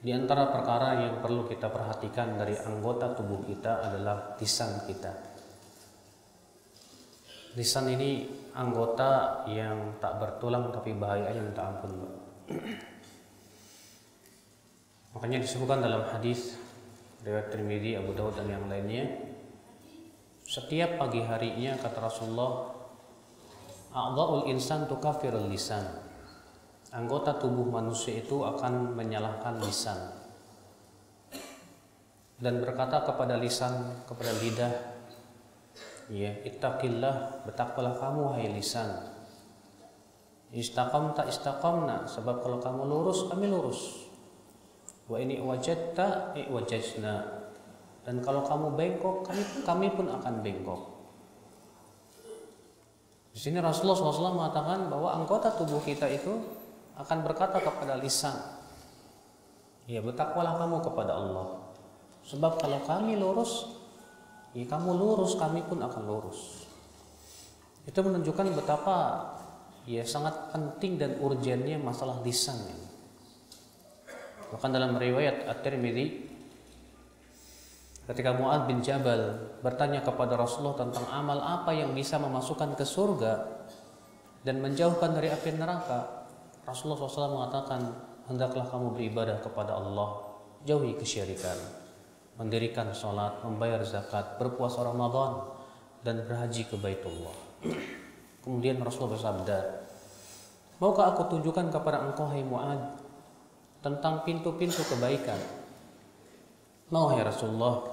Di antara perkara yang perlu kita perhatikan dari anggota tubuh kita adalah lisan kita. Lisan ini anggota yang tak bertulang tapi bahayanya minta ampun. Makanya disebutkan dalam hadis riwayat Tirmidzi, Abu Daud dan yang lainnya, setiap pagi harinya kata Rasulullah, a'dha'ul insan tukaffirul lisan. Anggota tubuh manusia itu akan menyalahkan lisan dan berkata kepada lisan, kepada lidah, ya, ittaqillah, bertakwalah kamu hai lisan. Istaqamta istaqamna, sebab kalau kamu lurus kami lurus. Wa ini wajadta iwajajna, dan kalau kamu bengkok kami pun akan bengkok. Di sini Rasulullah SAW mengatakan bahwa anggota tubuh kita itu akan berkata kepada lisan, ya, bertakwalah kamu kepada Allah, sebab kalau kami lurus, ya kamu lurus, kami pun akan lurus. Itu menunjukkan betapa ya sangat penting dan urgennya masalah lisan ini. Bahkan dalam riwayat At-Tirmidzi, ketika Mu'adz bin Jabal bertanya kepada Rasulullah tentang amal apa yang bisa memasukkan ke surga dan menjauhkan dari api neraka, Rasulullah SAW mengatakan, hendaklah kamu beribadah kepada Allah, jauhi kesyirikan, mendirikan sholat, membayar zakat, berpuasa Ramadan, dan berhaji ke Baitullah. Kemudian Rasulullah bersabda, maukah aku tunjukkan kepada engkau hai Mu'adz tentang pintu-pintu kebaikan? Mau ya Rasulullah.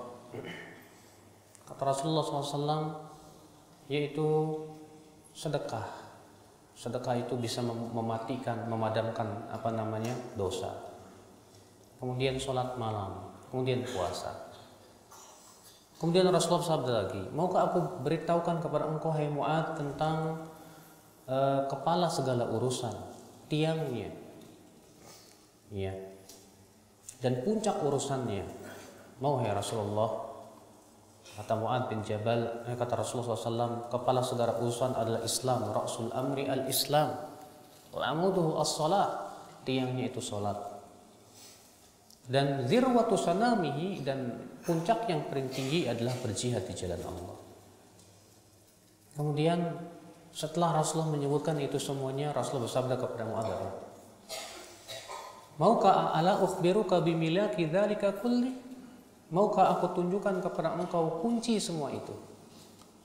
Kata Rasulullah SAW, yaitu sedekah. Sedekah itu bisa mematikan, memadamkan dosa. Kemudian sholat malam, kemudian puasa. Kemudian Rasulullah bersabda lagi, maukah aku beritahukan kepada engkau hai Mu'adz tentang kepala segala urusan, tiangnya, ya, dan puncak urusannya? Mau ya Rasulullah. Kata Mu'adz bin Jabal, kata Rasulullah SAW, kepala segala urusan adalah Islam, ra'sul amri al-Islam, al-amuduhu as-salat, tiangnya itu salat, dan zirwatu sanamihi, dan puncak yang paling tinggi adalah berjihad di jalan Allah. Kemudian setelah Rasulullah menyebutkan itu semuanya, Rasulullah bersabda kepada Mu'adz, maukah ala ukhbiruka bimilaki dzalika kulli? Maukah aku tunjukkan kepada engkau kunci semua itu?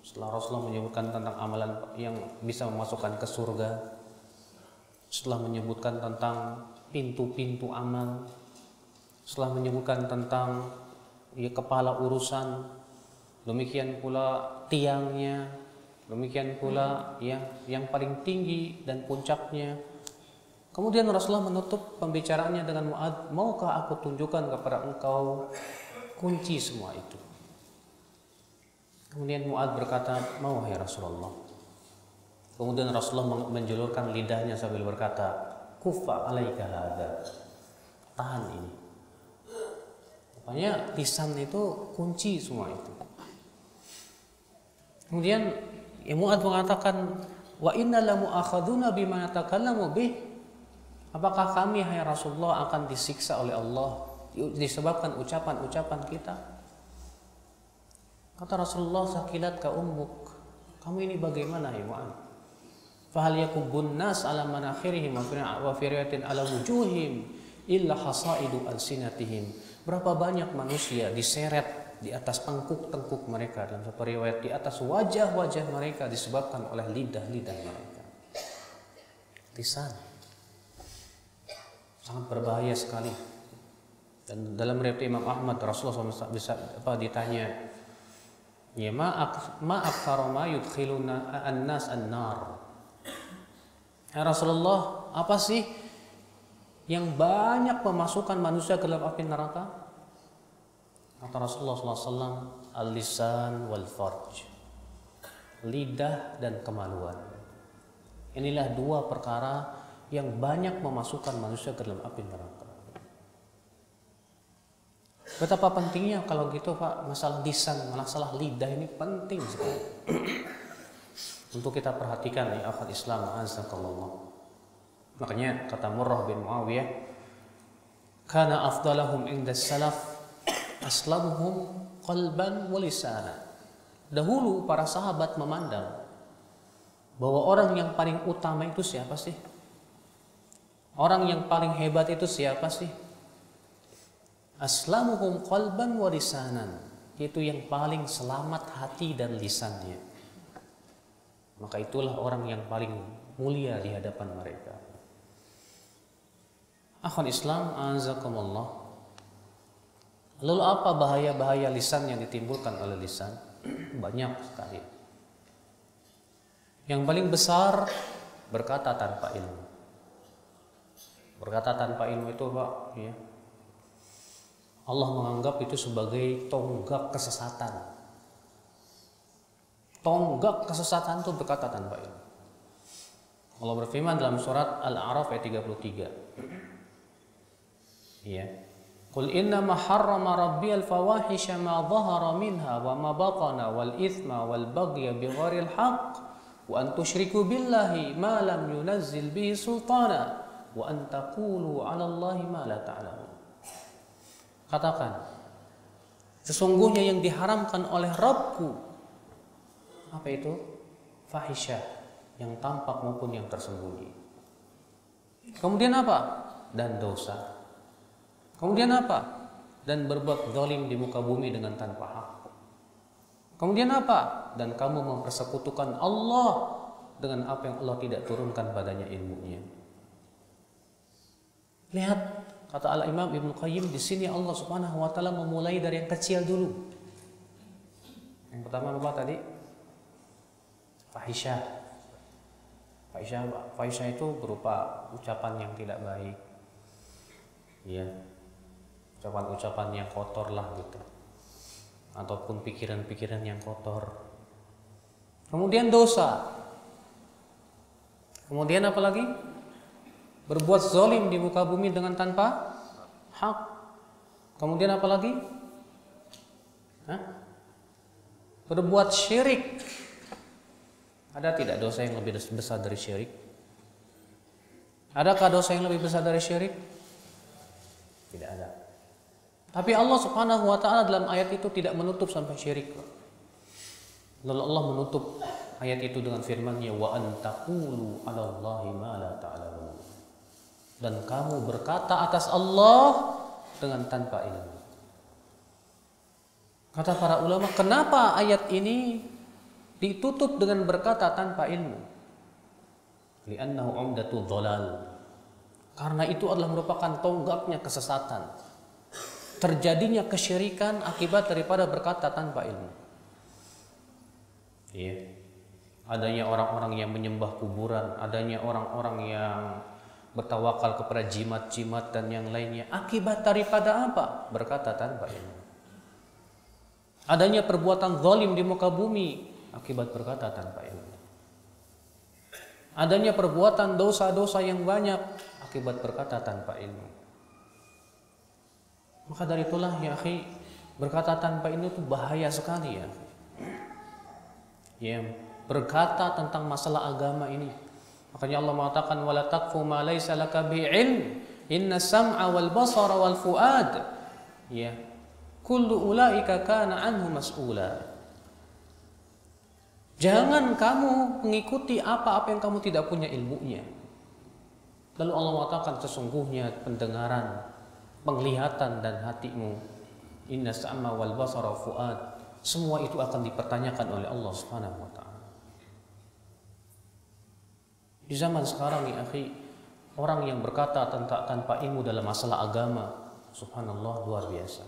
Setelah Rasulullah menyebutkan tentang amalan yang bisa memasukkan ke surga, setelah menyebutkan tentang pintu-pintu amal, setelah menyebutkan tentang ya, kepala urusan, demikian pula tiangnya, demikian pula ya, yang paling tinggi dan puncaknya. Kemudian Rasulullah menutup pembicaraannya dengan Mu'adz, maukah aku tunjukkan kepada engkau kunci semua itu? Kemudian Mu'adz berkata, mau ya Rasulullah. Kemudian Rasulullah menjulurkan lidahnya sambil berkata, kuffa alaika hadza, tahan ini. Pokoknya lisan itu kunci semua itu. Kemudian Mu'adz mengatakan, wa inna la mu'akhaduna bima natakallamu bih. Apakah kami hai Rasulullah akan disiksa oleh Allah disebabkan ucapan-ucapan kita? Kata Rasulullah, sakilat ka ummuk, kamu ini bagaimana ya Mu'adz? Fahal yakubun nas ala manakhirihim wa fi riwayatin ala wujuhim illa hasaidu alsinatihim. Berapa banyak manusia diseret di atas tengkuk-tengkuk mereka, dalam satu riwayat di atas wajah-wajah mereka disebabkan oleh lidah-lidah mereka. Lisan sangat berbahaya sekali. Dan dalam riwayat Imam Ahmad, Rasulullah SAW bisa ditanya, ya, ma aktsara ma yudkhiluna an-nas an-nar. Ya Rasulullah, apa sih yang banyak memasukkan manusia ke dalam api neraka? Kata Rasulullah SAW, al-lisan wal farj, lidah dan kemaluan. Inilah dua perkara yang banyak memasukkan manusia ke dalam api neraka. Betapa pentingnya kalau gitu Pak, masalah lisan, masalah lidah ini penting sekali untuk kita perhatikan ya akhwat Islam, azakallah. Makanya kata Murrah bin Muawiyah, kana afdalahum inda salaf aslamuhum qalban wa lisanan. Dahulu para sahabat memandang bahwa orang yang paling utama itu siapa sih? Orang yang paling hebat itu siapa sih? Aslamuhum qalban wa lisanan, yaitu yang paling selamat hati dan lisannya. Maka itulah orang yang paling mulia di hadapan mereka. Akhwan Islam, azakumullah. Lalu apa bahaya-bahaya lisan yang ditimbulkan oleh lisan? Banyak sekali. Yang paling besar, berkata tanpa ilmu. Berkata tanpa ilmu itu, Pak, ya, Allah menganggap itu sebagai tonggak kesesatan. Tonggak kesesatan itu berkata tanpa ilmu. Allah berfirman dalam surat Al-A'raf ayat 33. Ya. Qul innama harrama rabbiyal fawahisha ma dhahara minha wa ma batana wal ithma wal baghya bighairil haqq wa an tusyriku billahi ma lam yunazzil bihi sultana wa an taqulu 'ala Allahi ma la ta'lamun. Katakan, sesungguhnya yang diharamkan oleh Rabbku, apa itu? Fahisyah, yang tampak maupun yang tersembunyi. Kemudian apa? Dan dosa. Kemudian apa? Dan berbuat zalim di muka bumi dengan tanpa hak. Kemudian apa? Dan kamu mempersekutukan Allah dengan apa yang Allah tidak turunkan padanya ilmunya. Lihat, kata Al-Imam Ibnu Qayyim, di sini Allah Subhanahu wa taala memulai dari yang kecil dulu. Yang pertama apa tadi? Fahisyah. Fahisyah itu berupa ucapan yang tidak baik. Ya. Ucapan-ucapan yang kotor lah gitu. Ataupun pikiran-pikiran yang kotor. Kemudian dosa. Kemudian apa lagi? Berbuat zalim di muka bumi dengan tanpa hak. Kemudian apa lagi? Berbuat syirik. Ada tidak dosa yang lebih besar dari syirik? Adakah dosa yang lebih besar dari syirik? Tidak ada. Tapi Allah Subhanahu wa taala dalam ayat itu tidak menutup sampai syirik. Lalu Allah menutup ayat itu dengan firman-Nya, wa an taqulu 'ala Allahi ma la ta'lamun. Dan kamu berkata atas Allah dengan tanpa ilmu. Kata para ulama, kenapa ayat ini ditutup dengan berkata tanpa ilmu? Li'annahu 'umdatul dhalal. Karena itu adalah merupakan tonggaknya kesesatan. Terjadinya kesyirikan akibat daripada berkata tanpa ilmu. Iya. Adanya orang-orang yang menyembah kuburan, adanya orang-orang yang bertawakal kepada jimat-jimat dan yang lainnya, akibat daripada apa? Berkata tanpa ilmu. Adanya perbuatan zalim di muka bumi, akibat berkata tanpa ilmu. Adanya perbuatan dosa-dosa yang banyak, akibat berkata tanpa ilmu. Maka dari itulah ya akhi, berkata tanpa ilmu itu bahaya sekali ya. Ya, berkata tentang masalah agama ini. Makanya Allah mengatakan wala taqfu ma laisa laka bi ilm inna sam'a wal basara wal fuad ya kullu ulaika kana anhu mas'ula. Jangan kamu mengikuti apa-apa yang kamu tidak punya ilmunya. Lalu Allah mengatakan sesungguhnya pendengaran, penglihatan dan hatimu, inna sam'a wal basara wal fuad, semua itu akan dipertanyakan oleh Allah Subhanahu wa taala. Di zaman sekarang ya akhi, orang yang berkata tanpa ilmu dalam masalah agama, subhanallah, luar biasa.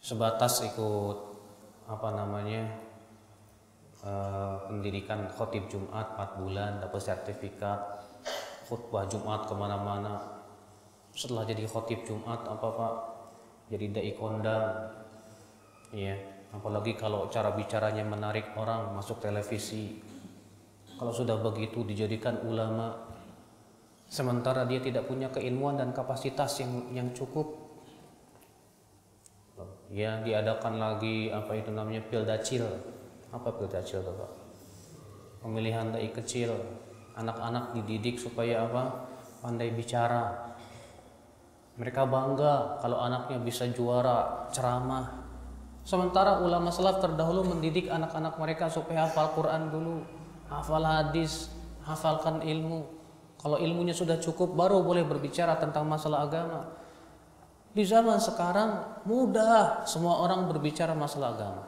Sebatas ikut pendidikan khotib Jumat 4 bulan, dapat sertifikat khutbah Jumat kemana-mana. Setelah jadi khotib Jumat jadi dai kondang, ya. Apalagi kalau cara bicaranya menarik orang masuk televisi. Kalau sudah begitu dijadikan ulama, sementara dia tidak punya keilmuan dan kapasitas yang cukup. Ya, diadakan lagi pildacil. Apa pildacil, Bapak? Pemilihan dai kecil, anak-anak dididik supaya pandai bicara. Mereka bangga kalau anaknya bisa juara ceramah. Sementara ulama salaf terdahulu mendidik anak-anak mereka supaya hafal Quran dulu, hafal hadis, hafalkan ilmu. Kalau ilmunya sudah cukup baru boleh berbicara tentang masalah agama. Di zaman sekarang mudah semua orang berbicara masalah agama.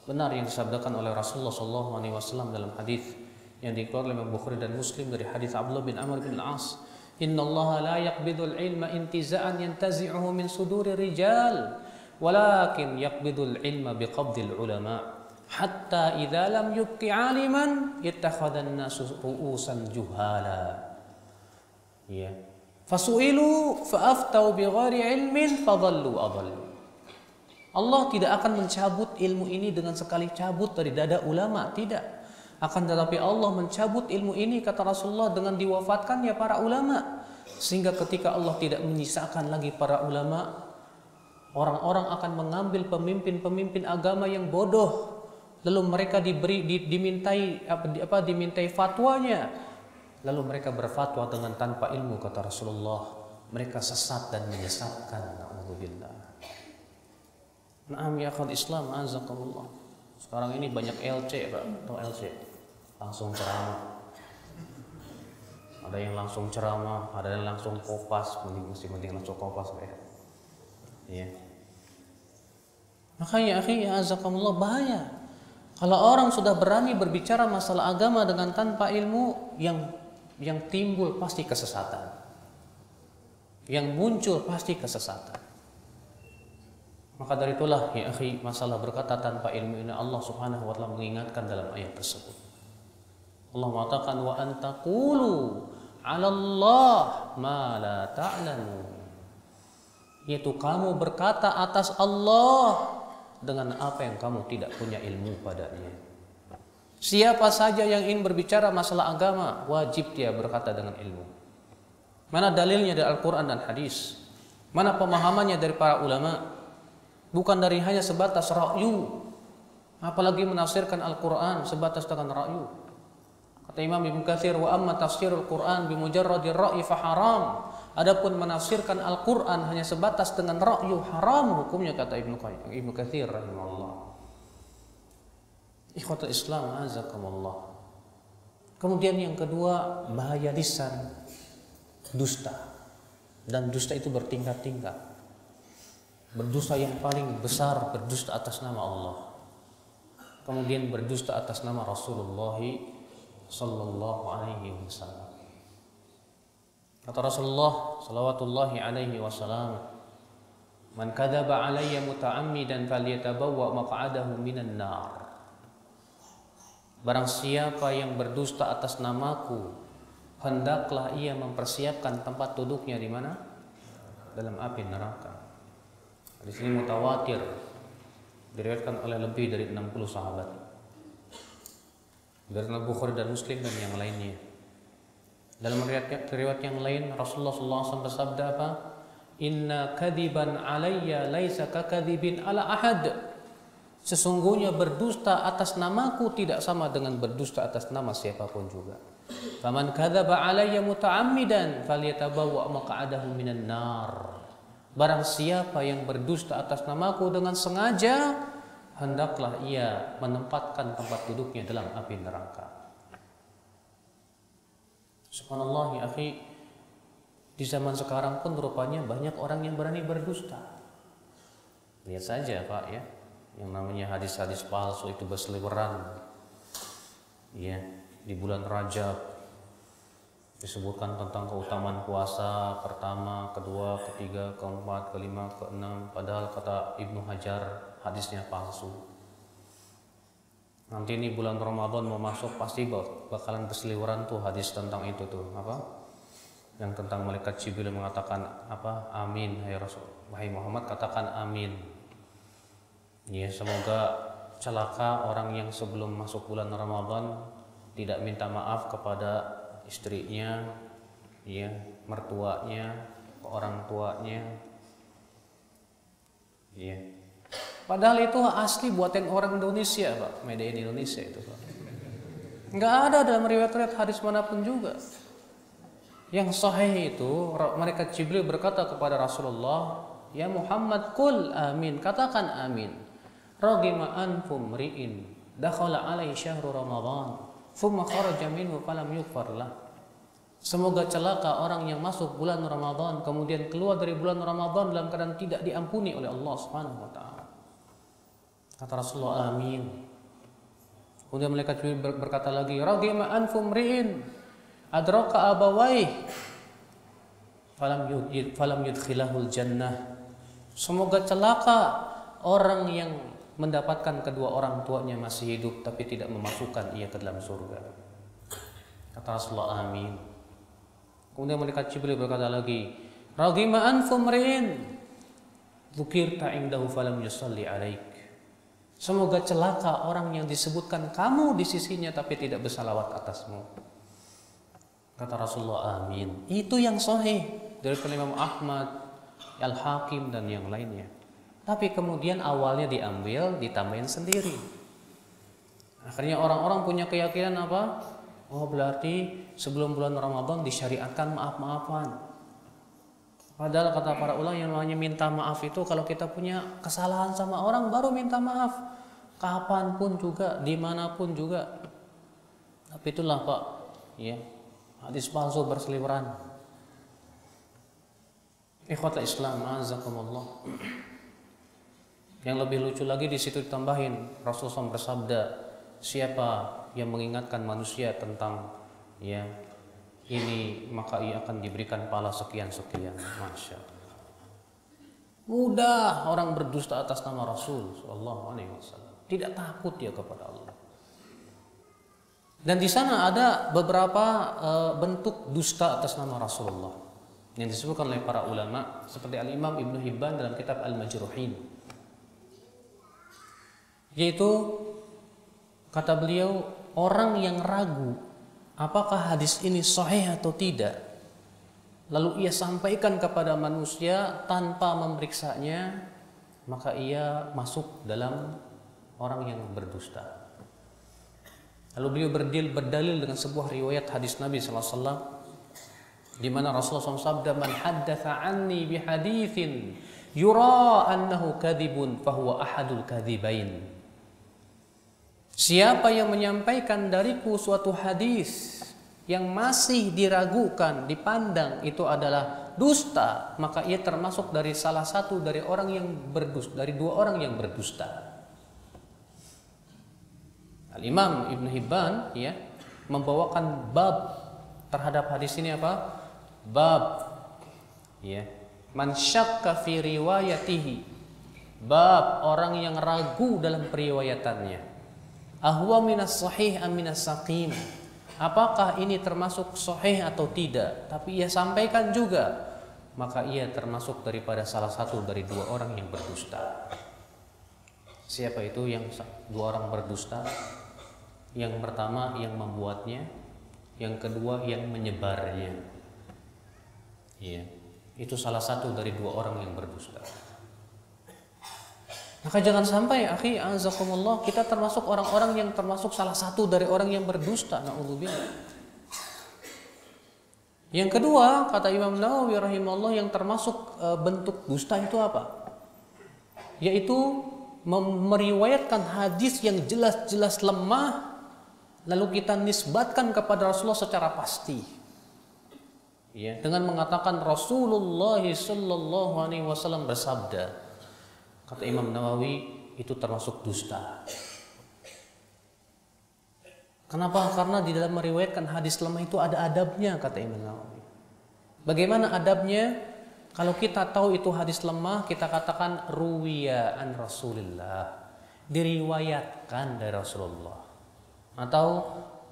Benar yang disabdakan oleh Rasulullah SAW dalam hadis yang dikeluarkan oleh Bukhari dan Muslim dari hadis Abdullah bin Amr bin Al-As. Inna Allah la yaqbidul ilma intiza'an yantazi'uhu min suduri rijal, walakin yaqbidul ilma biqabdil ulama. Hatta idza lam yubqi 'aliman ittakhadhan nasu ru'usan juhala. Ya. Fasu'ilu fa'aftau bighairi ilmin fadhallu adallu. Allah tidak akan mencabut ilmu ini dengan sekali cabut dari dada ulama, tidak. Akan tetapi Allah mencabut ilmu ini, kata Rasulullah, dengan diwafatkannya para ulama. Sehingga ketika Allah tidak menyisakan lagi para ulama, orang-orang akan mengambil pemimpin-pemimpin agama yang bodoh. Lalu mereka dimintai fatwanya. Lalu mereka berfatwa dengan tanpa ilmu, kata Rasulullah. Mereka sesat dan menyesatkan. Na'udzubillah. Na'am ya akhwat Islam, azakumullah. Sekarang ini banyak LC, Pak. Atau LC. Langsung ceramah. Ada yang langsung ceramah, ada yang langsung kopas, mending langsung kopas, Pak. Iya. Makanya akhi ya azakumullah, bahaya. Kalau orang sudah berani berbicara masalah agama dengan tanpa ilmu, yang timbul pasti kesesatan. Yang muncul pasti kesesatan. Maka dari itulah ya akhi, masalah berkata tanpa ilmu ini Allah Subhanahu wa taala mengingatkan dalam ayat tersebut. Allah mengatakan wa antaqulu 'ala Allah ma la ta'lamun. Yaitu kamu berkata atas Allah dengan apa yang kamu tidak punya ilmu padanya. Siapa saja yang ingin berbicara masalah agama wajib dia berkata dengan ilmu. Mana dalilnya dari Al-Qur'an dan hadis? Mana pemahamannya dari para ulama? Bukan dari hanya sebatas ra'yu. Apalagi menafsirkan Al-Qur'an sebatas dengan ra'yu. Kata Imam Ibnu Katsir, wa amma tafsirul Qur'an bi mujarradir ra'yi fa haram. Adapun menafsirkan Al-Qur'an hanya sebatas dengan ra'yu, haram hukumnya, kata Ibnu Katsir rahimahullah. Ikhwatul Islam azakumullah. Kemudian yang kedua, bahaya lisan, dusta. Dan dusta itu bertingkat-tingkat. Berdusta yang paling besar berdusta atas nama Allah. Kemudian berdusta atas nama Rasulullah sallallahu alaihi wasallam. Kata Rasulullah sallallahu alaihi wasallam, "Man kadzaba alayya muta'ammidan falyatabawwa maq'adahu minan nar." Barang siapa yang berdusta atas namaku, hendaklah ia mempersiapkan tempat duduknya di mana? Dalam api neraka. Di sini mutawatir, diriwayatkan oleh lebih dari 60 sahabat. Dari Al-Bukhari dan Muslim dan yang lainnya. Dalam riwayat yang lain Rasulullah SAW bersabda apa? Inna kadiban alayya laisa kakadibin ala ahad. Sesungguhnya berdusta atas namaku tidak sama dengan berdusta atas nama siapapun juga. Faman kadzaba alayya muta'ammidan falyatabawwa maq'adahu minan nar. Barang siapa yang berdusta atas namaku dengan sengaja, hendaklah ia menempatkan tempat duduknya dalam api neraka. Subhanallah ya akhi, di zaman sekarang pun rupanya banyak orang yang berani berdusta. Lihat saja Pak ya, yang namanya hadis-hadis palsu itu berseliweran. Ya, di bulan Rajab disebutkan tentang keutamaan puasa pertama, kedua, ketiga, keempat, kelima, keenam. Padahal kata Ibnu Hajar hadisnya palsu. Nanti ini bulan Ramadan mau masuk pasti bakalan berseliweran tuh hadis tentang itu tuh apa? Yang tentang malaikat Jibril mengatakan apa? Amin, hai Rasul, wahai Muhammad katakan amin. Ya, semoga celaka orang yang sebelum masuk bulan Ramadan tidak minta maaf kepada istrinya, ya, mertuanya, orang tuanya, ya. Padahal itu asli buatan orang Indonesia, Pak, made in Indonesia itu, Pak. Nggak ada dalam riwayat hadis manapun juga. Yang sahih itu mereka Jibril berkata kepada Rasulullah, "Ya Muhammad, qul amin." Katakan amin. Ragima anfum ri'in dakhala alaihi syahru Ramadan, thumma kharaja minhu falam yughfar lah. Semoga celaka orang yang masuk bulan Ramadan kemudian keluar dari bulan Ramadan dalam keadaan tidak diampuni oleh Allah Subhanahu wa taala. Kata Rasulullah, amin. Kemudian malaikat Jibril berkata lagi, "Ragima anfum ri'in adraka abawaih falam yudkhilahul jannah." Semoga celaka orang yang mendapatkan kedua orang tuanya masih hidup tapi tidak memasukkan ia ke dalam surga. Kata Rasulullah, amin. Kemudian malaikat Jibril berkata lagi, "Ragima anfum ri'in dzukirta indahu falam yusalli alaik." Semoga celaka orang yang disebutkan kamu di sisinya tapi tidak bersalawat atasmu. Kata Rasulullah, amin. Itu yang sahih dari Imam Ahmad, Al-Hakim dan yang lainnya. Tapi kemudian awalnya diambil, ditambahin sendiri. Akhirnya orang-orang punya keyakinan apa? Oh, berarti sebelum bulan Ramadan disyariatkan maaf-maafan. Padahal kata para ulama yang namanya minta maaf itu kalau kita punya kesalahan sama orang baru minta maaf. Kapanpun juga, dimanapun juga. Tapi itulah Pak, ya, hadis palsu berseliweran. Ikhwatul Islam, azakumullah. Yang lebih lucu lagi di situ ditambahin Rasulullah bersabda, siapa yang mengingatkan manusia tentang ya ini maka ia akan diberikan pahala sekian-sekian. Masya Allah. Mudah orang berdusta atas nama Rasul sallallahu alaihi wasallam. Tidak takut dia kepada Allah. Dan di sana ada beberapa bentuk dusta atas nama Rasulullah yang disebutkan oleh para ulama seperti Al-Imam Ibnu Hibban dalam kitab Al-Majruhin. Yaitu kata beliau, orang yang ragu apakah hadis ini sahih atau tidak, lalu ia sampaikan kepada manusia tanpa memeriksanya, maka ia masuk dalam orang yang berdusta. Lalu beliau berdalil dengan sebuah riwayat hadis Nabi SAW di mana Rasulullah SAW sabda, "Man haddatha anni bihaditsin yura annahu kadhibun fahuwa ahadul kadhibain." Siapa yang menyampaikan dariku suatu hadis yang masih diragukan, dipandang itu adalah dusta, maka ia termasuk dari salah satu dari orang yang berdusta, dari dua orang yang berdusta. Al-Imam Ibnu Hibban ya membawakan bab terhadap hadis ini apa? Bab ya, man syakka fi riwayatihi. Bab orang yang ragu dalam periwayatannya. Ahwa minas sahih am minas saqim. Apakah ini termasuk sahih atau tidak? Tapi ia sampaikan juga, maka ia termasuk daripada salah satu dari dua orang yang berdusta. Siapa itu yang dua orang berdusta? Yang pertama yang membuatnya, yang kedua yang menyebarnya. Iya, itu salah satu dari dua orang yang berdusta. Maka jangan sampai akhi azakumullah kita termasuk orang-orang yang termasuk salah satu dari orang yang berdusta, naudzubillah. Yang kedua, kata Imam Nawawi rahimahullah, yang termasuk bentuk dusta itu apa? Yaitu meriwayatkan hadis yang jelas-jelas lemah lalu kita nisbatkan kepada Rasulullah secara pasti. Ya, dengan mengatakan Rasulullah sallallahu alaihi wasallam bersabda. Kata Imam Nawawi, itu termasuk dusta. Kenapa? Karena di dalam meriwayatkan hadis lemah itu ada adabnya, kata Imam Nawawi. Bagaimana adabnya? Kalau kita tahu itu hadis lemah, kita katakan ruwiya an Rasulillah, diriwayatkan dari Rasulullah. Atau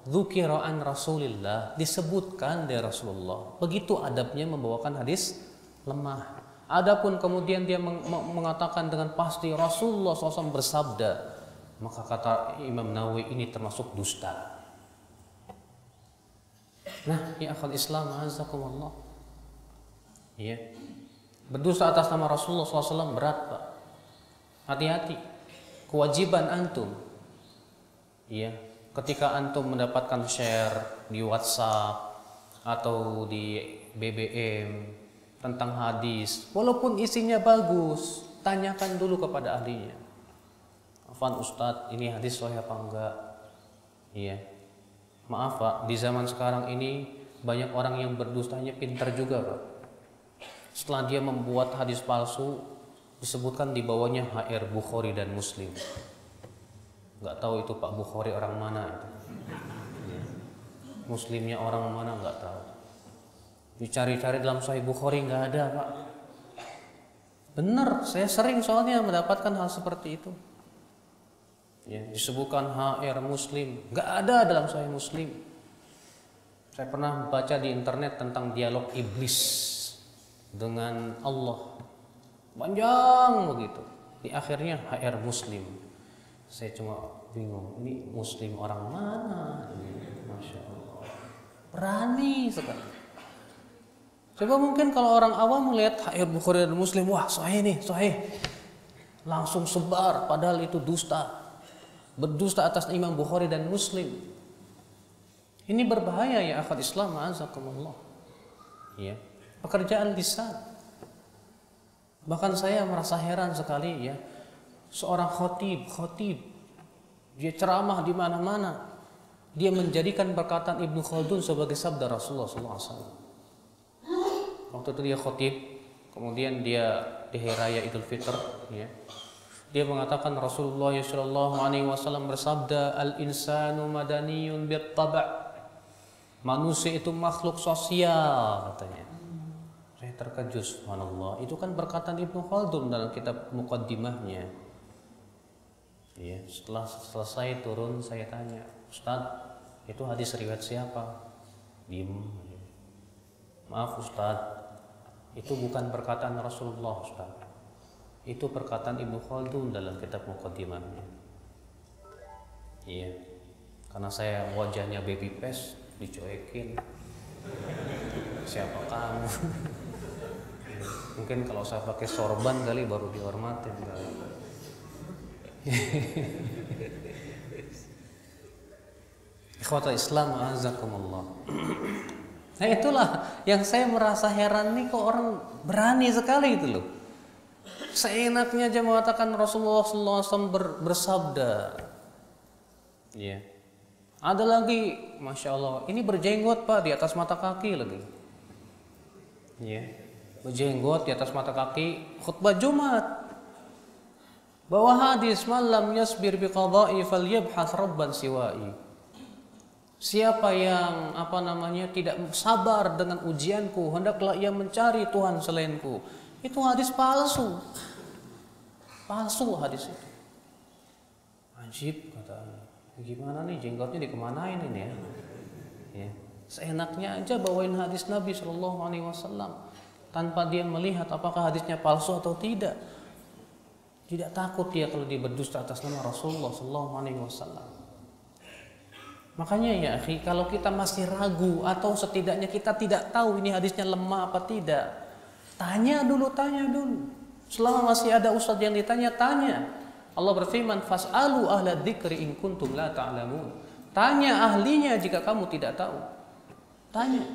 dzukira an Rasulillah, disebutkan dari Rasulullah. Begitu adabnya membawakan hadis lemah. Adapun kemudian dia mengatakan dengan pasti Rasulullah SAW bersabda, maka kata Imam Nawawi ini termasuk dusta. Nah, ya akhal Islam, azakumullah. Ya, berdusta atas nama Rasulullah SAW berat, Pak. Hati-hati. Kewajiban antum, ya, ketika antum mendapatkan share di WhatsApp atau di BBM tentang hadis, walaupun isinya bagus, tanyakan dulu kepada ahlinya. Afwan Ustadz, ini hadis sahih apa enggak? Iya. Maaf Pak, di zaman sekarang ini banyak orang yang berdustanya pintar juga Pak. Setelah dia membuat hadis palsu, disebutkan di bawahnya HR Bukhari dan Muslim. Nggak tahu itu Pak Bukhari orang mana itu. Muslimnya orang mana nggak tahu. Dicari-cari dalam Sahih Bukhari nggak ada Pak. Bener, saya sering soalnya mendapatkan hal seperti itu. Ya, disebutkan HR Muslim, nggak ada dalam Sahih Muslim. Saya pernah baca di internet tentang dialog iblis dengan Allah, panjang begitu. Di akhirnya HR Muslim. Saya cuma bingung, ini Muslim orang mana? Masya Allah, berani sekali. Coba mungkin kalau orang awam melihat HR Bukhari dan Muslim, wah sahih nih, sahih, langsung sebar, padahal itu dusta. Berdusta atas Imam Bukhari dan Muslim. Ini berbahaya ya akhwat Islam, ma'azakumullah. Ya, pekerjaan lisan. Bahkan saya merasa heran sekali ya, seorang khotib, dia ceramah di mana-mana, dia menjadikan perkataan Ibnu Khaldun sebagai sabda Rasulullah SAW. Waktu itu dia khotib, kemudian dia di hari raya Idul Fitr, ya, dia mengatakan Rasulullah SAW bersabda, al-insanu madaniyun bit-taba'. Manusia itu makhluk sosial, katanya. Saya terkejut, subhanallah. Itu kan perkataan Ibnu Khaldun dalam kitab Muqaddimahnya. Ya, setelah selesai turun saya tanya, Ustaz, itu hadis riwayat siapa? Diem. Maaf Ustaz, itu bukan perkataan Rasulullah Ustaz. Itu perkataan Ibnu Khaldun dalam kitab Muqaddimahnya. Iya, karena saya wajahnya baby face, dicuekin. Siapa kamu? Mungkin kalau saya pakai sorban kali baru dihormatin kali. Ikhwatul Islam, azakumullah. Nah itulah yang saya merasa heran nih, kok orang berani sekali itu loh. Seenaknya aja mengatakan Rasulullah SAW bersabda. Ya. Ada lagi, masya Allah, ini berjenggot Pak di atas mata kaki lagi. Ya. Berjenggot di atas mata kaki, khutbah Jumat. Bawa hadis, malam yasbir biqadha'i falyabhas rabban siwa'i. Siapa yang tidak sabar dengan ujianku, hendaklah ia mencari Tuhan selainku. Itu hadis palsu. Palsu hadis itu. Ajib katanya. Gimana nih jenggotnya dikemanain ini ya? Ya. Seenaknya aja bawain hadis Nabi SAW tanpa dia melihat apakah hadisnya palsu atau tidak. Tidak takut dia kalau dia berdusta atas nama Rasulullah SAW. Makanya ya akhi, kalau kita masih ragu atau setidaknya kita tidak tahu ini hadisnya lemah apa tidak, tanya dulu. Selama masih ada ustadz yang ditanya, tanya. Allah berfirman, fas'alu ahla dzikri in kuntum la ta'lamun. Tanya ahlinya jika kamu tidak tahu. Tanya.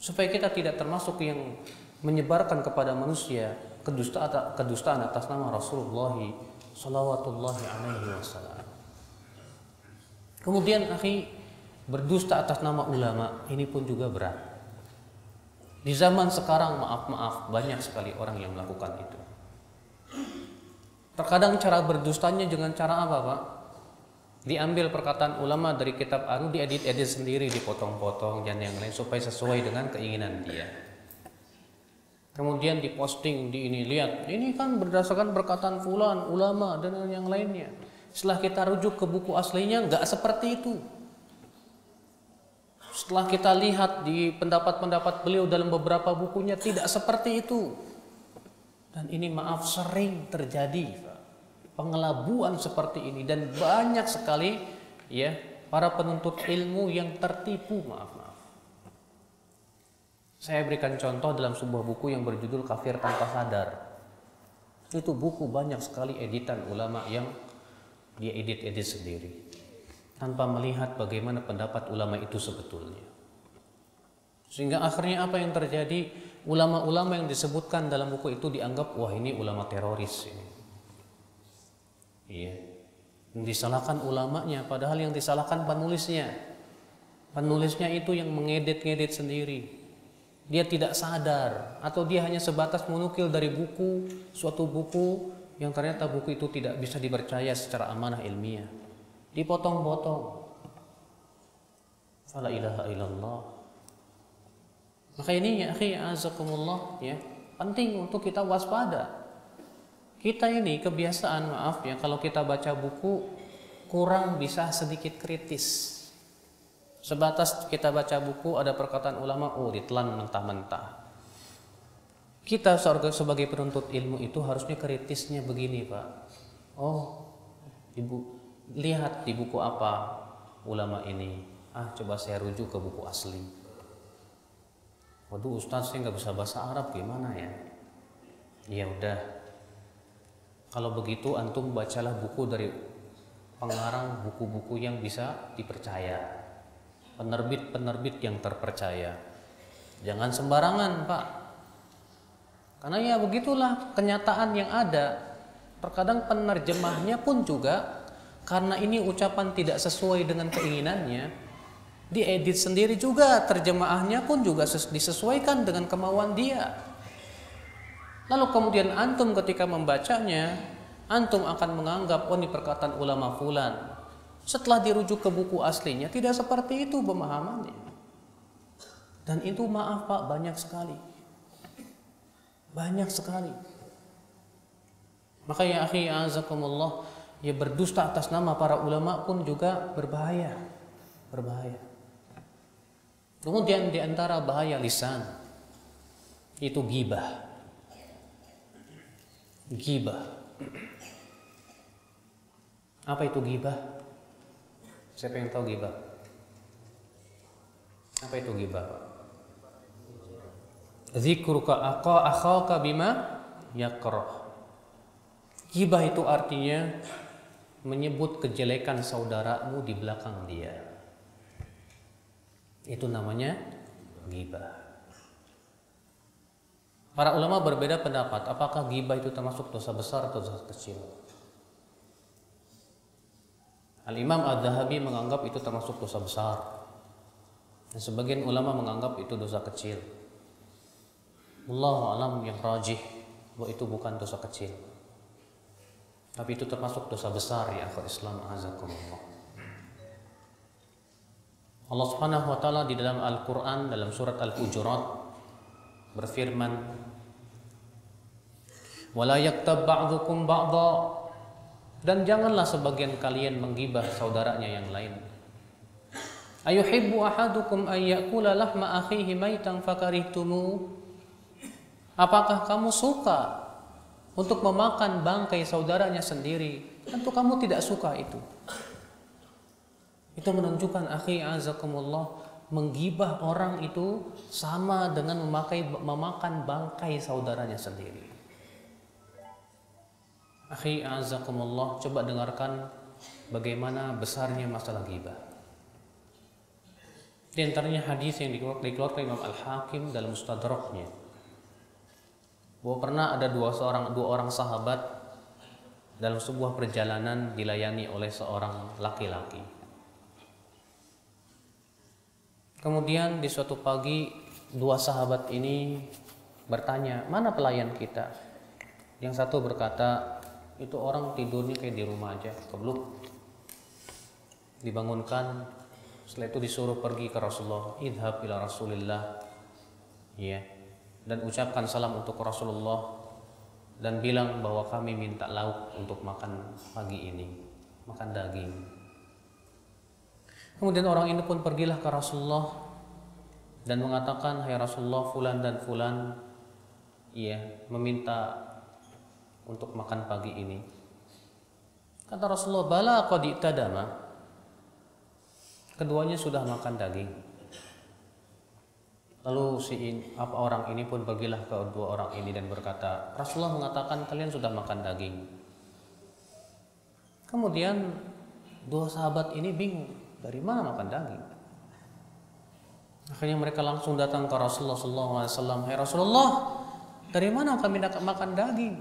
Supaya kita tidak termasuk yang menyebarkan kepada manusia kedustaan atas nama Rasulullah sallallahu alaihi wasallam. Kemudian akhi, berdusta atas nama ulama ini pun juga berat. Di zaman sekarang maaf banyak sekali orang yang melakukan itu. Terkadang cara berdustanya dengan cara apa Pak? Diambil perkataan ulama dari kitab anu, diedit-edit sendiri, dipotong-potong dan yang lain supaya sesuai dengan keinginan dia. Kemudian diposting di ini, lihat ini kan berdasarkan perkataan fulan, ulama dan yang lainnya. Setelah kita rujuk ke buku aslinya, nggak seperti itu. Setelah kita lihat di pendapat-pendapat beliau dalam beberapa bukunya, tidak seperti itu. Dan ini maaf sering terjadi pengelabuan seperti ini, dan banyak sekali ya para penuntut ilmu yang tertipu, maaf. Saya berikan contoh dalam sebuah buku yang berjudul Kafir Tanpa Sadar. Itu buku banyak sekali editan ulama yang dia edit sendiri tanpa melihat bagaimana pendapat ulama itu sebetulnya. Sehingga akhirnya apa yang terjadi? Ulama-ulama yang disebutkan dalam buku itu dianggap, wah ini ulama teroris ini. Iya. Yang disalahkan ulamanya, padahal yang disalahkan penulisnya. Penulisnya itu yang mengedit-ngedit sendiri. Dia tidak sadar, atau dia hanya sebatas menukil dari buku, suatu buku yang ternyata buku itu tidak bisa dipercaya secara amanah ilmiah. Dipotong-potong. Fala ilaha illallah. Maka ini ya akhi azakumullah, ya, penting untuk kita waspada. Kita ini kebiasaan, maaf ya, kalau kita baca buku kurang bisa sedikit kritis. Sebatas kita baca buku ada perkataan ulama, oh ditelan mentah-mentah. Kita sebagai penuntut ilmu itu harusnya kritisnya begini, Pak. Oh, ibu lihat di buku apa ulama ini. Coba saya rujuk ke buku asli. Waduh Ustaz, saya nggak bisa bahasa Arab, gimana ya? Ya udah, kalau begitu antum bacalah buku dari pengarang buku-buku yang bisa dipercaya, penerbit-penerbit yang terpercaya. Jangan sembarangan, Pak. Karena ya begitulah kenyataan yang ada. Terkadang penerjemahnya pun juga karena ini ucapan tidak sesuai dengan keinginannya, diedit sendiri juga, terjemahannya pun juga disesuaikan dengan kemauan dia. Lalu kemudian antum ketika membacanya, antum akan menganggap, oh ini perkataan ulama fulan. Setelah dirujuk ke buku aslinya, tidak seperti itu pemahamannya. Dan itu maaf Pak, banyak sekali. Banyak sekali. Maka ya akhi azakumullah, ya berdusta atas nama para ulama pun juga berbahaya. Berbahaya. Kemudian di antara bahaya lisan itu ghibah. Ghibah. Apa itu ghibah? Siapa yang tahu ghibah? Apa itu ghibah? Dzikruka akhaka bima yakrah. Ghibah itu artinya menyebut kejelekan saudaramu di belakang dia. Itu namanya ghibah. Para ulama berbeda pendapat, apakah ghibah itu termasuk dosa besar atau dosa kecil? Al-Imam Adz-Dzahabi menganggap itu termasuk dosa besar, dan sebagian ulama menganggap itu dosa kecil. Wallahu a'lam, yang rajih bahwa itu bukan dosa kecil, tapi itu termasuk dosa besar ya akhwat Islam azakumullah. Allah Subhanahu wa taala di dalam Al-Qur'an dalam surat Al-Hujurat berfirman, "Wala yaktab ba'dukum ba'dha," dan janganlah sebagian kalian menggibah saudaranya yang lain. "Ayuhibbu ahadukum ay ya'kula lahma akhihi maitan fakarihtumu?" Apakah kamu suka untuk memakan bangkai saudaranya sendiri? Tentu kamu tidak suka itu. Itu menunjukkan akhi azakumullah, menggibah orang itu sama dengan memakan bangkai saudaranya sendiri. Akhi azakumullah, coba dengarkan bagaimana besarnya masalah ghibah. Di antaranya hadis yang dikeluarkan Imam Al-Hakim dalam Mustadraknya, bahwa pernah ada dua orang sahabat dalam sebuah perjalanan dilayani oleh seorang laki-laki. Kemudian di suatu pagi dua sahabat ini bertanya, mana pelayan kita? Yang satu berkata, itu orang tidurnya kayak di rumah aja, kebluk. Dibangunkan, setelah itu disuruh pergi ke Rasulullah, idhab ila Rasulillah, ya, dan ucapkan salam untuk Rasulullah dan bilang bahwa kami minta lauk untuk makan pagi ini, makan daging. Kemudian orang ini pun pergilah ke Rasulullah dan mengatakan, hai Rasulullah, fulan dan fulan meminta untuk makan pagi ini. Kata Rasulullah, bala qad i'tadama. Keduanya sudah makan daging. Lalu orang ini pun pergilah ke dua orang ini dan berkata, Rasulullah mengatakan kalian sudah makan daging. Kemudian dua sahabat ini bingung, dari mana makan daging? Akhirnya mereka langsung datang ke Rasulullah SAW. Hai Rasulullah, dari mana kami dapat makan daging?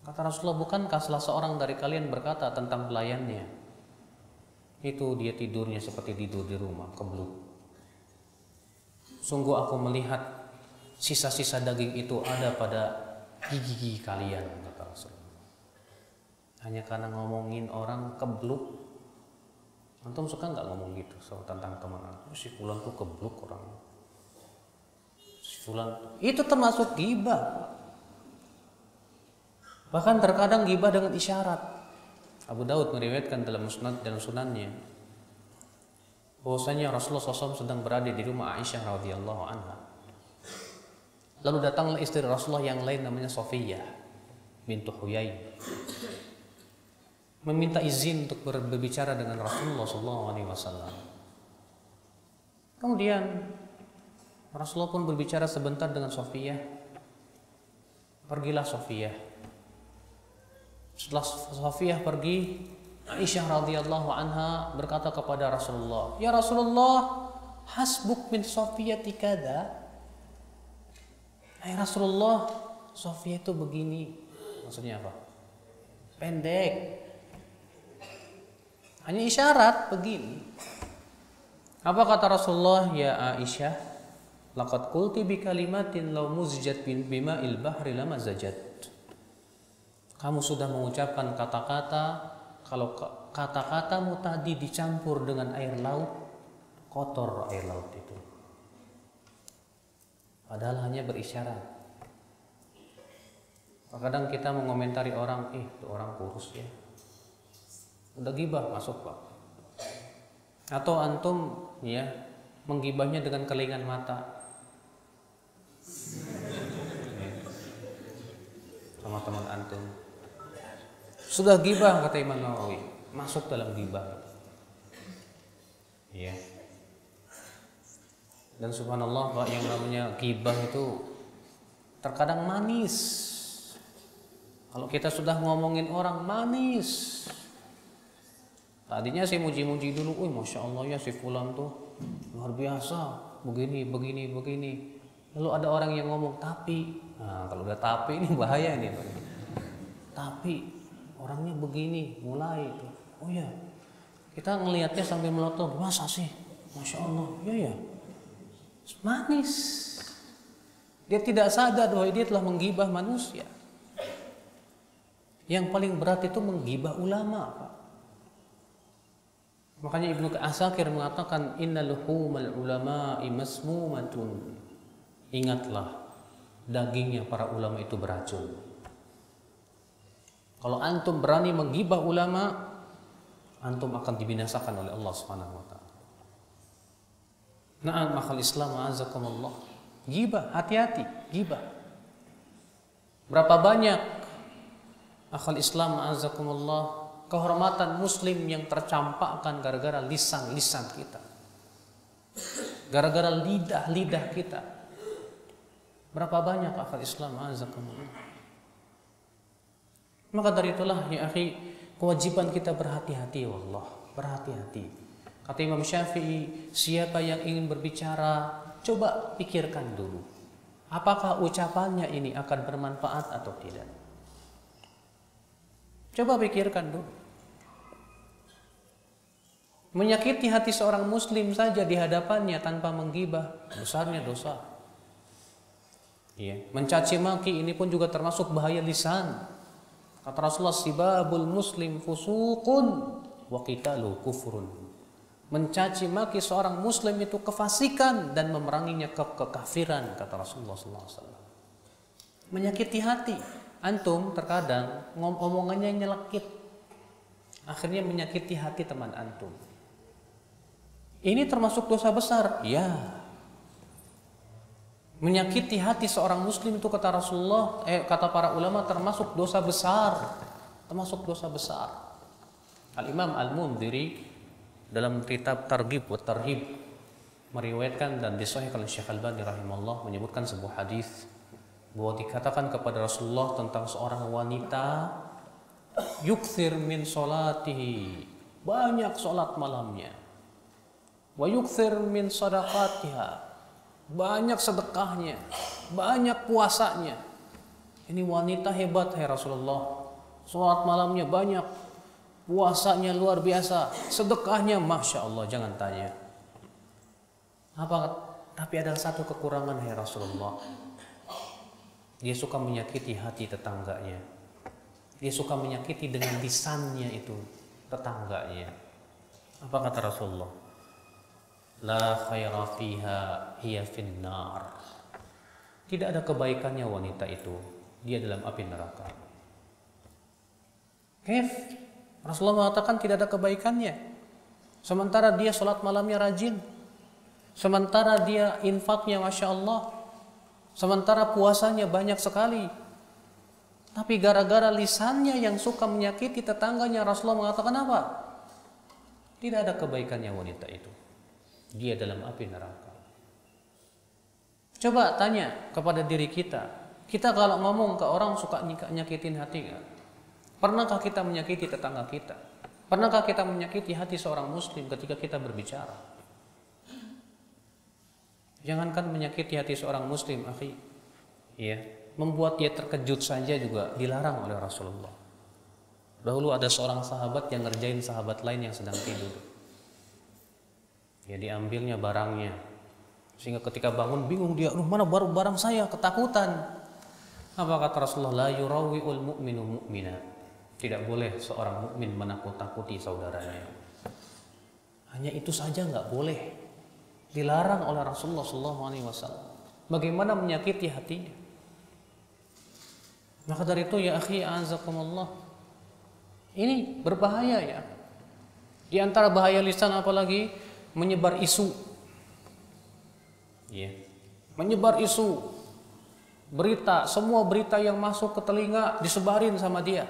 Kata Rasulullah, bukankah salah seorang dari kalian berkata tentang pelayannya, itu dia tidurnya seperti tidur di rumah, kebluk. Sungguh aku melihat sisa-sisa daging itu ada pada gigi kalian, kata Rasulullah. Hanya karena ngomongin orang kebluk. Antum suka nggak ngomong gitu tentang teman antum? Si fulan tuh kebluk orang. Si fulan itu termasuk ghibah. Bahkan terkadang ghibah dengan isyarat. Abu Daud meriwayatkan dalam musnad dan sunannya bahwasanya Rasulullah SAW sedang berada di rumah Aisyah radhiyallahu anha. Lalu datanglah istri Rasulullah yang lain namanya Safiyah bintu Huyai, meminta izin untuk berbicara dengan Rasulullah SAW. Kemudian Rasulullah pun berbicara sebentar dengan Safiyah. Pergilah Safiyah. Setelah Safiyah pergi, Aisyah radhiyallahu anha berkata kepada Rasulullah, "Ya Rasulullah, hasbuk min Safiyati kada." Hai Rasulullah, Safiyah itu begini. Maksudnya apa? Pendek. Hanya isyarat begini. Apa kata Rasulullah? Ya Aisyah, laqad qulti bi kalimatin law muzjat bima'il bahri lama zajat. Kamu sudah mengucapkan kata-kata, kalau kata-katamu tadi dicampur dengan air laut, kotor air laut itu. Padahal hanya berisyarat. Kadang kita mengomentari orang, itu orang kurus ya. Udah gibah masuk pak. Atau antum ya menggibahnya dengan kelingan mata. Sama teman antum. Sudah gibah kata Imam Nawawi, masuk dalam gibah. Iya. Dan subhanallah Pak, yang namanya gibah itu terkadang manis. Kalau kita sudah ngomongin orang manis. Tadinya saya muji-muji dulu, masya Allah ya si fulan tuh luar biasa, begini. Lalu ada orang yang ngomong tapi, nah kalau udah tapi ini bahaya nih. Tapi orangnya begini, mulai itu. Oh ya, kita ngelihatnya sambil melotot, masa sih, masya Allah, ya, manis. Dia tidak sadar bahwa dia telah menggibah manusia. Yang paling berat itu menggibah ulama, Pak. Makanya Ibnu Asakir mengatakan innal luhumal ulama'i masmumatun. Ingatlah, dagingnya para ulama itu beracun. Kalau antum berani menggibah ulama, antum akan dibinasakan oleh Allah Subhanahu wa taala. Na'am akhal Islam azakumullah. Gibah, hati-hati, gibah. Berapa banyak akhal Islam azakumullah kehormatan muslim yang tercampakkan gara-gara lisan-lisan kita, gara-gara lidah-lidah kita. Berapa banyak akal Islam azakumullah. Maka dari itulah ya akhi, kewajiban kita berhati-hati, wallah, berhati-hati. Kata Imam Syafi'i, siapa yang ingin berbicara, coba pikirkan dulu, apakah ucapannya ini akan bermanfaat atau tidak. Coba pikirkan dulu. Menyakiti hati seorang muslim saja di hadapannya tanpa menggibah, besarnya dosa. Iya. Mencaci maki ini pun juga termasuk bahaya lisan. Kata Rasulullah, sibabul muslim fusuqun wa qitalu kufrun. Mencaci maki seorang muslim itu kefasikan dan memeranginya kekafiran, kata Rasulullah SAW. Menyakiti hati. Antum terkadang omongannya nyelekit, akhirnya menyakiti hati teman antum. Ini termasuk dosa besar, ya. Menyakiti hati seorang muslim itu kata Rasulullah, kata para ulama termasuk dosa besar, termasuk dosa besar. Al-Imam Al-Mundhiri dalam kitab Targhib wa Tarhib meriwayatkan dan disahihkan oleh Syekh Al-Albani rahimahullah menyebutkan sebuah hadis bahwa dikatakan kepada Rasulullah tentang seorang wanita yukthir min solatihi, banyak solat malamnya, wa yukthir min sadaqatiha, banyak sedekahnya, banyak puasanya. Ini wanita hebat, hai Rasulullah. Salat malamnya banyak, puasanya luar biasa, sedekahnya masya Allah, jangan tanya. Tapi ada satu kekurangan, hai Rasulullah. Dia suka menyakiti hati tetangganya. Dia suka menyakiti dengan lisannya itu tetangganya. Apa kata Rasulullah? La khaira fiha hiya finnar. Tidak ada kebaikannya wanita itu, dia dalam api neraka. Kif? Rasulullah mengatakan tidak ada kebaikannya. Sementara dia sholat malamnya rajin. Sementara dia infaknya masya Allah. Sementara puasanya banyak sekali. Tapi gara-gara lisannya yang suka menyakiti tetangganya, Rasulullah mengatakan apa? Tidak ada kebaikannya wanita itu. Dia dalam api neraka. Coba tanya kepada diri kita. Kita kalau ngomong ke orang suka nyakitin hati gak? Pernahkah kita menyakiti tetangga kita? Pernahkah kita menyakiti hati seorang muslim ketika kita berbicara? Jangankan menyakiti hati seorang muslim, akhi. Ya, membuat dia terkejut saja juga dilarang oleh Rasulullah. Dahulu ada seorang sahabat yang ngerjain sahabat lain yang sedang tidur. Ya, diambilnya barangnya. Sehingga ketika bangun bingung dia, mana baru barang saya, ketakutan. Apa kata Rasulullah? La yurawi'ul mu'minu mu'mina. Tidak boleh seorang mukmin menakut-takuti saudaranya. Hanya itu saja nggak boleh. Dilarang oleh Rasulullah SAW. Bagaimana menyakiti hatinya? Maka dari itu ya akhi a'azakumullah, ini berbahaya ya. Di antara bahaya lisan apalagi menyebar isu. Ya. Menyebar isu. Berita, semua berita yang masuk ke telinga disebarin sama dia.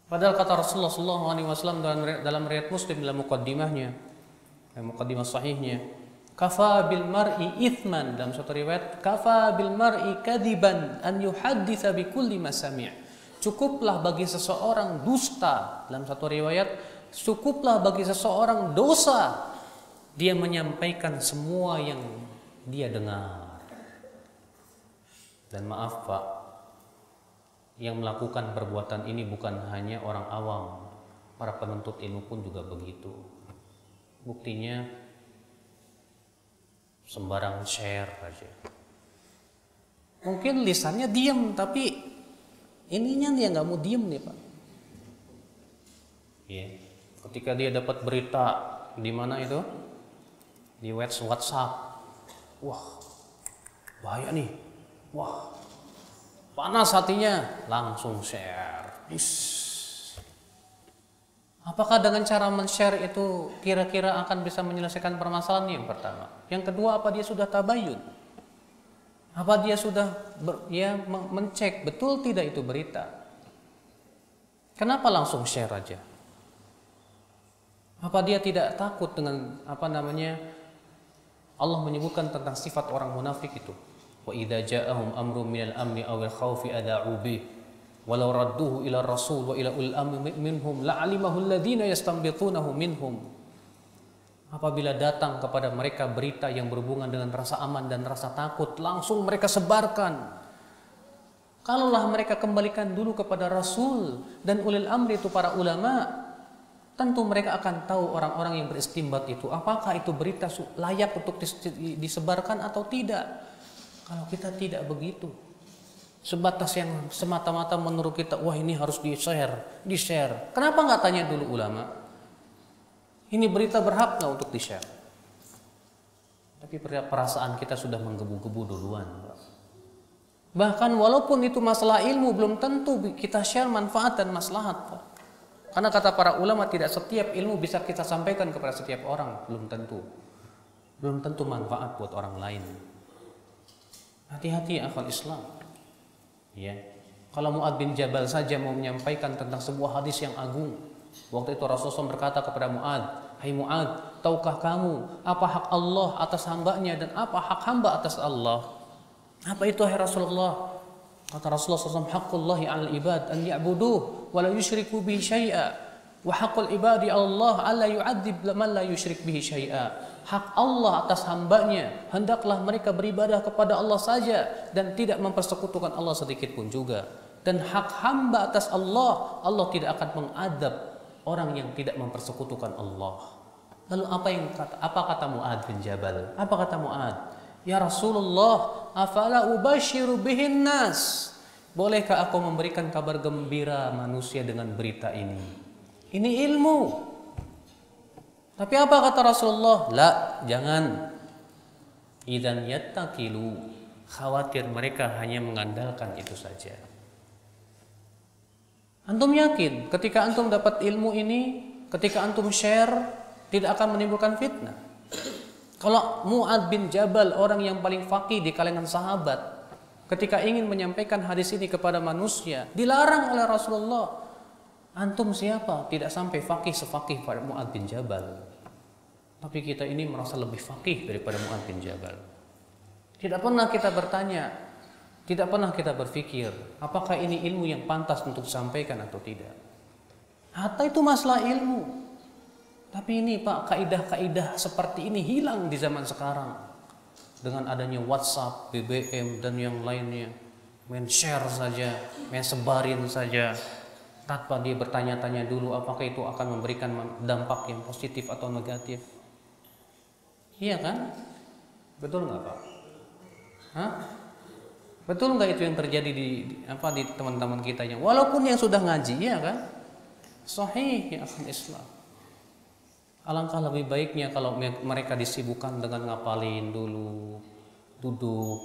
Padahal kata Rasulullah SAW dalam riwayat Muslim dalam muqaddimah sahihnya, kafa bil mar'i ithman, dalam suatu riwayat kafa bil mar'i kadiban an yuhadditsa bi kulli ma sami'. Cukuplah bagi seseorang dusta, dalam satu riwayat cukuplah bagi seseorang dosa dia menyampaikan semua yang dia dengar. Dan maaf Pak, yang melakukan perbuatan ini bukan hanya orang awam, para penuntut ilmu pun juga begitu. Buktinya sembarang share aja. Mungkin lisannya diam, tapi ininya dia nggak mau diam nih Pak. Ya, ketika dia dapat berita di mana itu, di WhatsApp, wah bahaya nih, wah panas hatinya, langsung share. Apakah dengan cara men-share itu kira-kira akan bisa menyelesaikan permasalahan? Yang pertama. Yang kedua, apa dia sudah tabayun? Apa dia sudah mencek betul tidak itu berita? Kenapa langsung share aja? Apa dia tidak takut dengan Allah menyebutkan tentang sifat orang munafik itu. Wa idza ja'ahum amrun minal amni awil khaufi ada'u bih walau radduhu ila rasul wa ila ulil amri minhum la'alimahu alladhina yastanbitunahu minhum. Apabila datang kepada mereka berita yang berhubungan dengan rasa aman dan rasa takut, langsung mereka sebarkan. Kalaulah mereka kembalikan dulu kepada rasul dan ulil amri, itu para ulama, tentu mereka akan tahu orang-orang yang beristimbat itu apakah itu berita layak untuk disebarkan atau tidak. Kalau kita tidak begitu, sebatas yang semata-mata menurut kita, wah ini harus di-share. Kenapa nggak tanya dulu ulama? Ini berita berhak nggak untuk di-share? Tapi perasaan kita sudah menggebu-gebu duluan. Bahkan walaupun itu masalah ilmu, belum tentu kita share manfaat dan maslahat. Karena kata para ulama, tidak setiap ilmu bisa kita sampaikan kepada setiap orang, belum tentu. Belum tentu manfaat buat orang lain. Hati-hati akhwal Islam. Ya. Kalau Mu'adz bin Jabal saja mau menyampaikan tentang sebuah hadis yang agung, waktu itu Rasulullah berkata kepada Mu'adz, "Hai Mu'adz, tahukah kamu apa hak Allah atas hambanya dan apa hak hamba atas Allah?" Apa itu hai Rasulullah? Kata Rasulullah SAW, "Haqqullahi 'alal ibad an ya'buduh wa la yusyriku bihi syai'a." Wa haqqul ibadi Allah alla yu'adzib man la yusyrik bihi syai'a. Hak Allah atas hambanya, hendaklah mereka beribadah kepada Allah saja dan tidak mempersekutukan Allah sedikit pun juga. Dan hak hamba atas Allah, Allah tidak akan mengadab orang yang tidak mempersekutukan Allah. Lalu apa kata Mu'adz bin Jabal? Apa kata Mu'adz? Ya Rasulullah, afala ubashiru bihin nas? Bolehkah aku memberikan kabar gembira manusia dengan berita ini? Ini ilmu. Tapi apa kata Rasulullah? La, jangan. Idzan yattakilu, khawatir mereka hanya mengandalkan itu saja. Antum yakin ketika antum dapat ilmu ini, ketika antum share, tidak akan menimbulkan fitnah? Kalau Mu'adz bin Jabal, orang yang paling faqih di kalangan sahabat, ketika ingin menyampaikan hadis ini kepada manusia, dilarang oleh Rasulullah. Antum siapa? Tidak sampai faqih sefaqih pada Mu'adz bin Jabal. Tapi kita ini merasa lebih faqih daripada Mu'adz bin Jabal. Tidak pernah kita bertanya, tidak pernah kita berpikir, apakah ini ilmu yang pantas untuk disampaikan atau tidak. Hatta itu masalah ilmu. Tapi ini Pak, kaidah-kaidah seperti ini hilang di zaman sekarang. Dengan adanya WhatsApp, BBM, dan yang lainnya. Main share saja, main sebarin saja. Tanpa dia bertanya-tanya dulu apakah itu akan memberikan dampak yang positif atau negatif. Iya kan? Betul nggak Pak? Hah? Betul nggak itu yang terjadi di teman-teman kita yang walaupun yang sudah ngaji, ya kan? Sahih ya akan Islam. Alangkah lebih baiknya kalau mereka disibukkan dengan ngapalin dulu, duduk,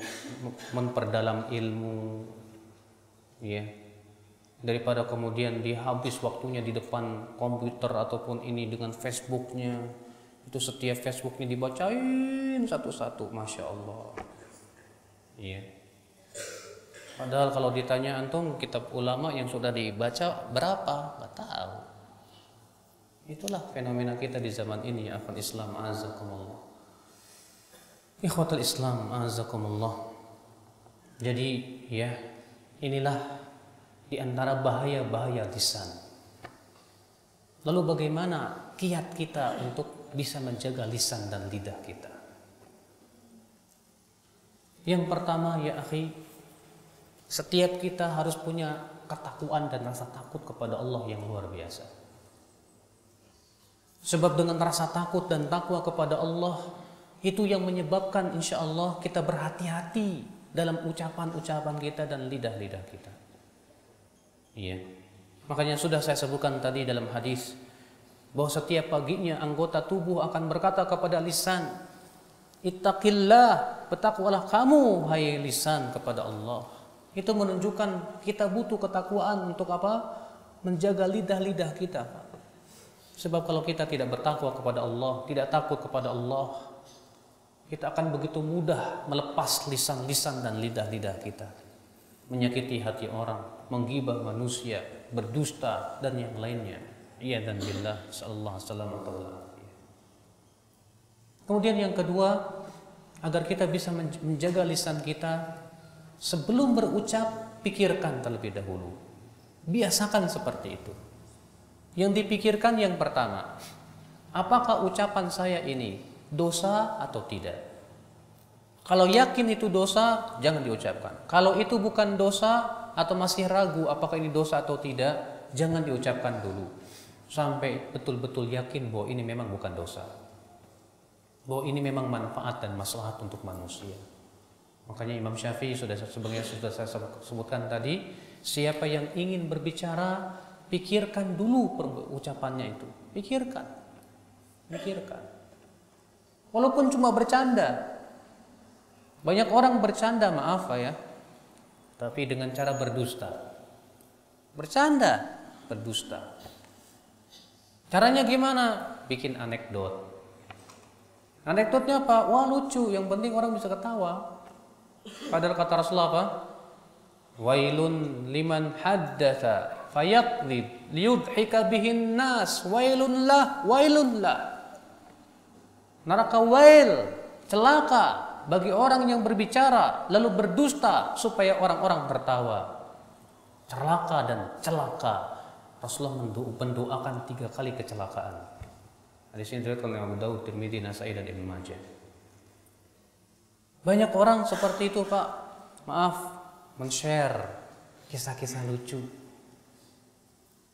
memperdalam ilmu, ya. Daripada kemudian dihabis waktunya di depan komputer ataupun ini dengan Facebooknya. Itu setiap Facebooknya dibacain satu-satu, Masya Allah. Iya. Padahal kalau ditanya antum kitab ulama yang sudah dibaca berapa? Nggak tahu. Itulah fenomena kita di zaman ini ya akhwat Islam azakumullah. Ikhwatul Islam azakumullah. Jadi ya inilah di antara bahaya-bahaya lisan. Lalu bagaimana kiat kita untuk bisa menjaga lisan dan lidah kita? Yang pertama ya akhi, setiap kita harus punya ketakwaan dan rasa takut kepada Allah yang luar biasa. Sebab dengan rasa takut dan takwa kepada Allah, itu yang menyebabkan insya Allah kita berhati-hati dalam ucapan-ucapan kita dan lidah-lidah kita. Iya. Makanya sudah saya sebutkan tadi dalam hadis bahwa setiap paginya anggota tubuh akan berkata kepada lisan, Ittaqillah, bertakwalah kamu hai lisan kepada Allah. Itu menunjukkan kita butuh ketakwaan untuk apa? Menjaga lidah-lidah kita. Sebab kalau kita tidak bertakwa kepada Allah, tidak takut kepada Allah, kita akan begitu mudah melepas lisan-lisan dan lidah-lidah kita, menyakiti hati orang, menggibah manusia, berdusta dan yang lainnya. Iya dan billah sallallahu alaihi wasallam. Kemudian yang kedua, agar kita bisa menjaga lisan kita, sebelum berucap pikirkan terlebih dahulu. Biasakan seperti itu. Yang dipikirkan yang pertama, apakah ucapan saya ini dosa atau tidak? Kalau yakin itu dosa, jangan diucapkan. Kalau itu bukan dosa atau masih ragu apakah ini dosa atau tidak, jangan diucapkan dulu. Sampai betul-betul yakin bahwa ini memang bukan dosa. Bahwa ini memang manfaat dan maslahat untuk manusia. Makanya Imam Syafi'i sudah saya sebutkan tadi, siapa yang ingin berbicara, pikirkan dulu ucapannya itu. Pikirkan. Walaupun cuma bercanda. Banyak orang bercanda, maaf ya, tapi dengan cara berdusta. Bercanda, berdusta. Caranya gimana? Bikin anekdot. Anekdotnya apa? Wah lucu, yang penting orang bisa ketawa. Padahal kata Rasulullah apa? Wailun liman haddatsa fayakdzib liyudhika bihin nas, wailun lah. Neraka wail, celaka bagi orang yang berbicara lalu berdusta supaya orang-orang tertawa. Celaka dan celaka Rasulullah mendoakan 3 kali kecelakaan. Hadis ini diriwayatkan oleh Abu Daud, Tirmidzi, Nasai dan Ibnu Majah. Banyak orang seperti itu, Pak. Maaf, men-share kisah-kisah lucu.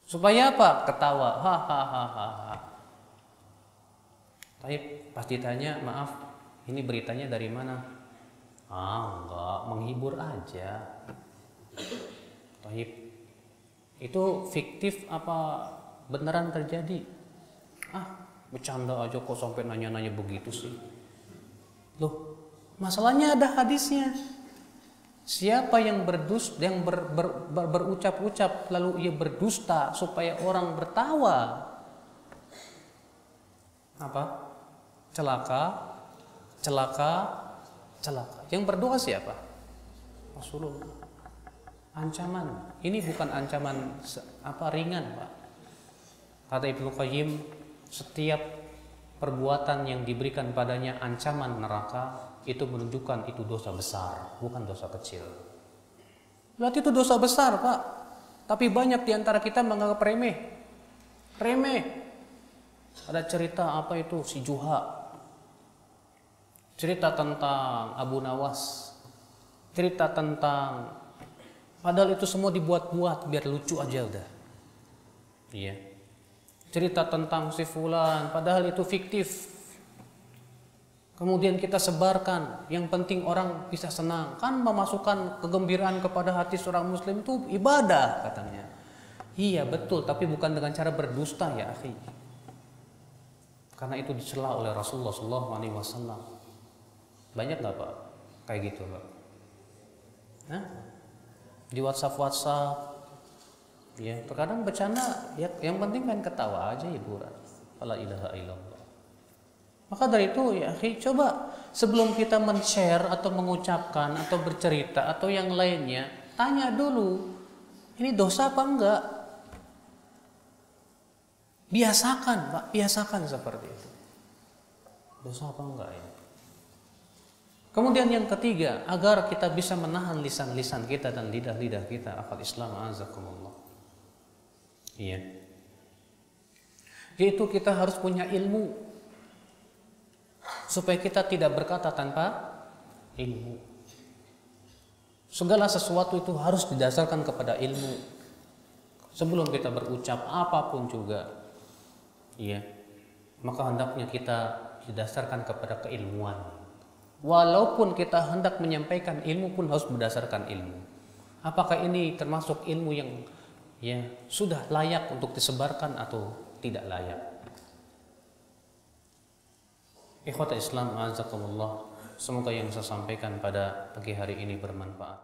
Supaya apa? Ketawa. Hahaha. Tapi pasti tanya, maaf, ini beritanya dari mana? Enggak, menghibur aja. Taib. Itu fiktif apa beneran terjadi? Bercanda aja kok sampai nanya-nanya begitu sih. Loh, masalahnya ada hadisnya. Siapa yang berucap-ucap lalu ia berdusta supaya orang bertawa, apa? Celaka. Yang berdoa siapa? Rasulullah. Ancaman. Ini bukan ancaman ringan, Pak. Kata Ibnu Qayyim, setiap perbuatan yang diberikan padanya ancaman neraka itu menunjukkan itu dosa besar, bukan dosa kecil. Berarti itu dosa besar, Pak. Tapi banyak di antara kita menganggap remeh. Ada cerita apa itu si Juha. Cerita tentang Abu Nawas. Cerita tentang, padahal itu semua dibuat-buat biar lucu aja udah. Iya. Cerita tentang si fulan, padahal itu fiktif. Kemudian kita sebarkan, yang penting orang bisa senang. Kan memasukkan kegembiraan kepada hati seorang muslim itu ibadah katanya. Iya betul, tapi bukan dengan cara berdusta ya akhi. Karena itu dicela oleh Rasulullah SAW. Banyak nggak Pak kayak gitu Pak? Di WhatsApp, ya terkadang bercanda, ya yang penting kan ketawa aja, hiburan. La ilaha illallah. Maka dari itu ya akhi, coba sebelum kita men-share atau mengucapkan atau bercerita atau yang lainnya, tanya dulu, ini dosa apa enggak? Biasakan Pak, biasakan seperti itu. Dosa apa enggak ya? Kemudian yang ketiga, agar kita bisa menahan lisan-lisan kita dan lidah-lidah kita, akal Islam azakumullah. Iya. Yaitu kita harus punya ilmu supaya kita tidak berkata tanpa ilmu. Segala sesuatu itu harus didasarkan kepada ilmu. Sebelum kita berucap apapun juga, iya, maka hendaknya kita didasarkan kepada keilmuan. Walaupun kita hendak menyampaikan ilmu pun harus berdasarkan ilmu. Apakah ini termasuk ilmu yang sudah layak untuk disebarkan atau tidak layak? Ikhwata Islam azakumullah, semoga yang saya sampaikan pada pagi hari ini bermanfaat.